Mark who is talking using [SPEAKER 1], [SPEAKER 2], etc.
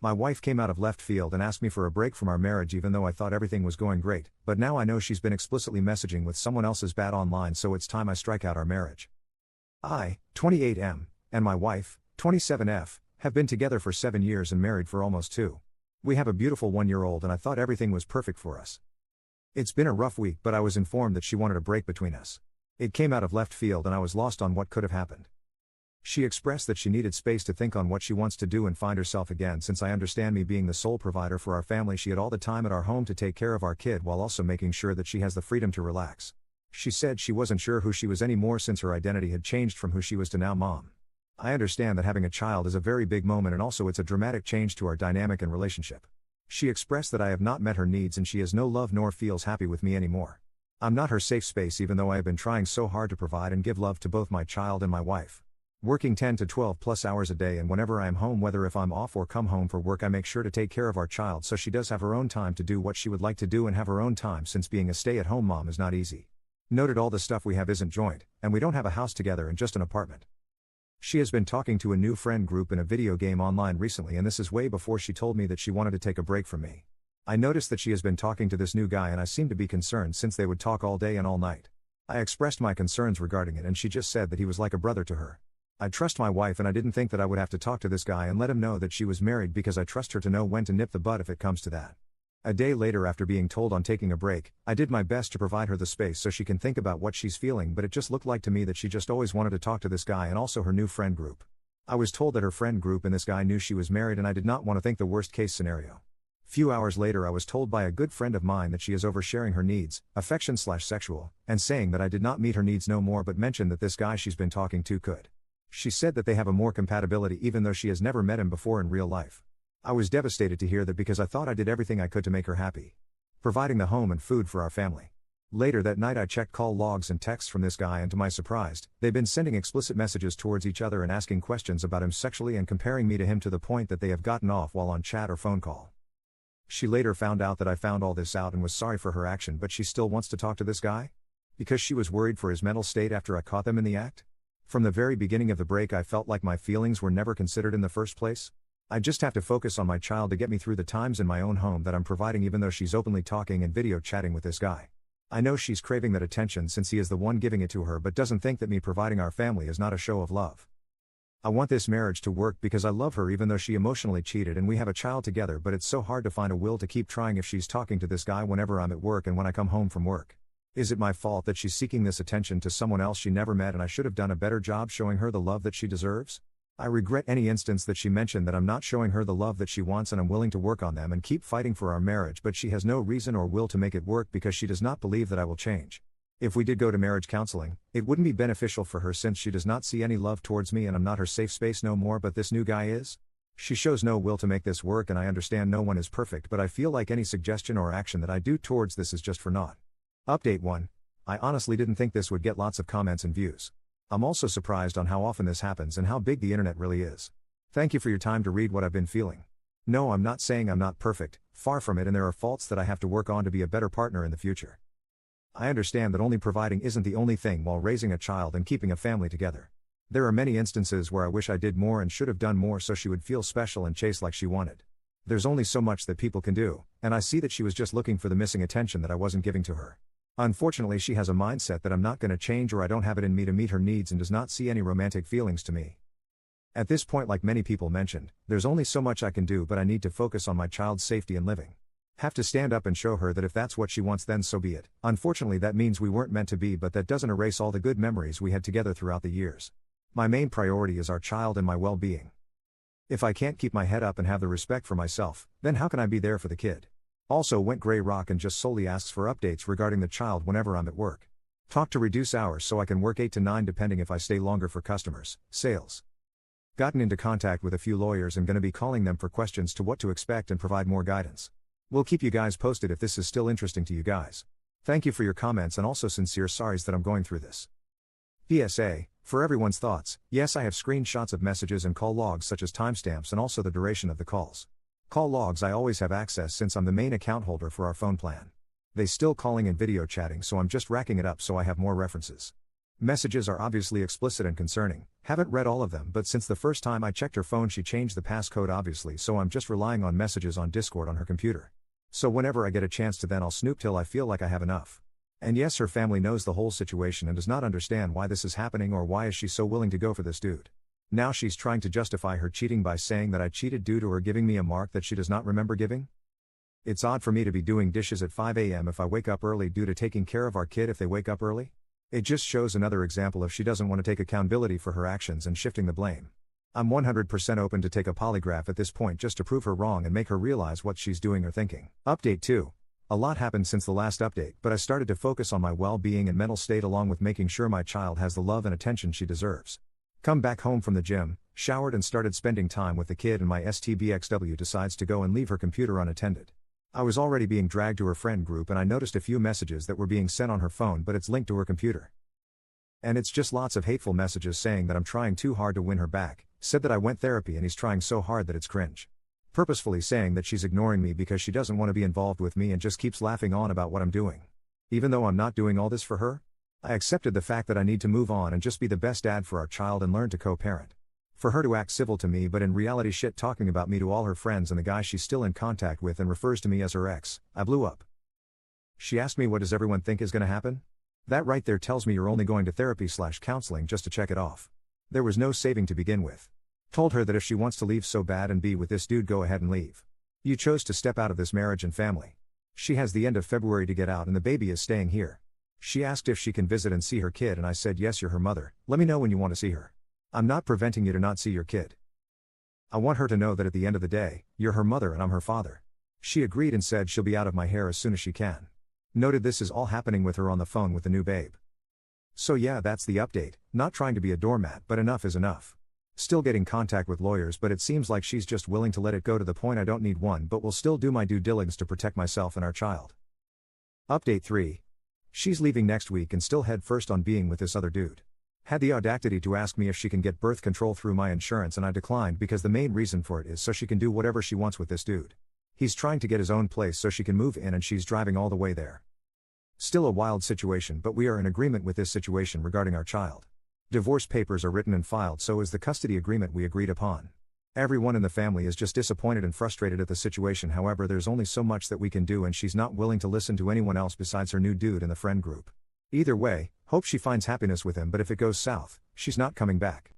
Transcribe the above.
[SPEAKER 1] My wife came out of left field and asked me for a break from our marriage even though I thought everything was going great, but now I know she's been explicitly messaging with someone else's bad online, so it's time I strike out our marriage. I, 28M, and my wife, 27F, have been together for 7 years and married for almost 2. We have a beautiful 1-year-old and I thought everything was perfect for us. It's been a rough week, but I was informed that she wanted a break between us. It came out of left field and I was lost on what could have happened. She expressed that she needed space to think on what she wants to do and find herself again. Since I understand me being the sole provider for our family, she had all the time at our home to take care of our kid while also making sure that she has the freedom to relax. She said she wasn't sure who she was anymore since her identity had changed from who she was to now mom. I understand that having a child is a very big moment and also it's a dramatic change to our dynamic and relationship. She expressed that I have not met her needs and she has no love nor feels happy with me anymore. I'm not her safe space even though I have been trying so hard to provide and give love to both my child and my wife. Working 10 to 12 plus hours a day, and whenever I am home, whether if I'm off or come home for work, I make sure to take care of our child so she does have her own time to do what she would like to do and have her own time, since being a stay-at-home mom is not easy. Noted all the stuff we have isn't joint, and we don't have a house together and just an apartment. She has been talking to a new friend group in a video game online recently, and this is way before she told me that she wanted to take a break from me. I noticed that she has been talking to this new guy and I seemed to be concerned since they would talk all day and all night. I expressed my concerns regarding it and she just said that he was like a brother to her. I trust my wife and I didn't think that I would have to talk to this guy and let him know that she was married because I trust her to know when to nip the bud if it comes to that. A day later, after being told on taking a break, I did my best to provide her the space so she can think about what she's feeling, but it just looked like to me that she just always wanted to talk to this guy and also her new friend group. I was told that her friend group and this guy knew she was married and I did not want to think the worst case scenario. Few hours later, I was told by a good friend of mine that she is oversharing her needs, affection/sexual, and saying that I did not meet her needs no more, but mentioned that this guy she's been talking to could. She said that they have a more compatibility even though she has never met him before in real life. I was devastated to hear that because I thought I did everything I could to make her happy, providing the home and food for our family. Later that night I checked call logs and texts from this guy, and to my surprise, they've been sending explicit messages towards each other and asking questions about him sexually and comparing me to him to the point that they have gotten off while on chat or phone call. She later found out that I found all this out and was sorry for her action, but she still wants to talk to this guy? Because she was worried for his mental state after I caught them in the act? From the very beginning of the break I felt like my feelings were never considered in the first place. I just have to focus on my child to get me through the times in my own home that I'm providing, even though she's openly talking and video chatting with this guy. I know she's craving that attention since he is the one giving it to her, but doesn't think that me providing our family is not a show of love. I want this marriage to work because I love her even though she emotionally cheated and we have a child together, but it's so hard to find a will to keep trying if she's talking to this guy whenever I'm at work and when I come home from work. Is it my fault that she's seeking this attention to someone else she never met and I should have done a better job showing her the love that she deserves? I regret any instance that she mentioned that I'm not showing her the love that she wants, and I'm willing to work on them and keep fighting for our marriage, but she has no reason or will to make it work because she does not believe that I will change. If we did go to marriage counseling, it wouldn't be beneficial for her since she does not see any love towards me and I'm not her safe space no more, but this new guy is? She shows no will to make this work, and I understand no one is perfect, but I feel like any suggestion or action that I do towards this is just for naught. Update 1. I honestly didn't think this would get lots of comments and views. I'm also surprised on how often this happens and how big the internet really is. Thank you for your time to read what I've been feeling. No, I'm not saying I'm not perfect, far from it, and there are faults that I have to work on to be a better partner in the future. I understand that only providing isn't the only thing while raising a child and keeping a family together. There are many instances where I wish I did more and should have done more so she would feel special and chase like she wanted. There's only so much that people can do, and I see that she was just looking for the missing attention that I wasn't giving to her. Unfortunately, she has a mindset that I'm not going to change, or I don't have it in me to meet her needs, and does not see any romantic feelings to me. At this point, like many people mentioned, there's only so much I can do, but I need to focus on my child's safety and living. Have to stand up and show her that if that's what she wants, then so be it. Unfortunately, that means we weren't meant to be, but that doesn't erase all the good memories we had together throughout the years. My main priority is our child and my well-being. If I can't keep my head up and have the respect for myself, then how can I be there for the kid? Also went gray rock and just solely asks for updates regarding the child whenever I'm at work. Talk to reduce hours so I can work 8 to 9 depending if I stay longer for customers, sales. Gotten into contact with a few lawyers and gonna be calling them for questions to what to expect and provide more guidance. We'll keep you guys posted if this is still interesting to you guys. Thank you for your comments and also sincere sorries that I'm going through this. PSA, for everyone's thoughts, yes, I have screenshots of messages and call logs such as timestamps and also the duration of the calls. Call logs I always have access since I'm the main account holder for our phone plan. They still calling and video chatting, so I'm just racking it up so I have more references. Messages are obviously explicit and concerning. Haven't read all of them, but since the first time I checked her phone she changed the passcode obviously, so I'm just relying on messages on Discord on her computer. So whenever I get a chance to then I'll snoop till I feel like I have enough. And yes, her family knows the whole situation and does not understand why this is happening or why is she so willing to go for this dude. Now she's trying to justify her cheating by saying that I cheated due to her giving me a mark that she does not remember giving? It's odd for me to be doing dishes at 5 a.m. if I wake up early due to taking care of our kid if they wake up early? It just shows another example of she doesn't want to take accountability for her actions and shifting the blame. I'm 100% open to take a polygraph at this point just to prove her wrong and make her realize what she's doing or thinking. Update 2. A lot happened since the last update, but I started to focus on my well-being and mental state along with making sure my child has the love and attention she deserves. Come back home from the gym, showered and started spending time with the kid and my STBXW decides to go and leave her computer unattended. I was already being dragged to her friend group and I noticed a few messages that were being sent on her phone but it's linked to her computer. And it's just lots of hateful messages saying that I'm trying too hard to win her back, said that I went therapy and he's trying so hard that it's cringe. Purposefully saying that she's ignoring me because she doesn't want to be involved with me and just keeps laughing on about what I'm doing. Even though I'm not doing all this for her, I accepted the fact that I need to move on and just be the best dad for our child and learn to co-parent. For her to act civil to me but in reality shit talking about me to all her friends and the guy she's still in contact with and refers to me as her ex, I blew up. She asked me what does everyone think is gonna happen? That right there tells me you're only going to therapy/counseling just to check it off. There was no saving to begin with. Told her that if she wants to leave so bad and be with this dude go ahead and leave. You chose to step out of this marriage and family. She has the end of February to get out and the baby is staying here. She asked if she can visit and see her kid and I said yes, you're her mother, let me know when you want to see her. I'm not preventing you to not see your kid. I want her to know that at the end of the day, you're her mother and I'm her father. She agreed and said she'll be out of my hair as soon as she can. Noted this is all happening with her on the phone with the new babe. So yeah, that's the update, not trying to be a doormat but enough is enough. Still getting contact with lawyers but it seems like she's just willing to let it go to the point I don't need one but will still do my due diligence to protect myself and our child. Update 3. She's leaving next week and still head first on being with this other dude. Had the audacity to ask me if she can get birth control through my insurance and I declined because the main reason for it is so she can do whatever she wants with this dude. He's trying to get his own place so she can move in and she's driving all the way there. Still a wild situation but we are in agreement with this situation regarding our child. Divorce papers are written and filed, so is the custody agreement we agreed upon. Everyone in the family is just disappointed and frustrated at the situation, however there's only so much that we can do and she's not willing to listen to anyone else besides her new dude in the friend group. Either way, hope she finds happiness with him but if it goes south, she's not coming back.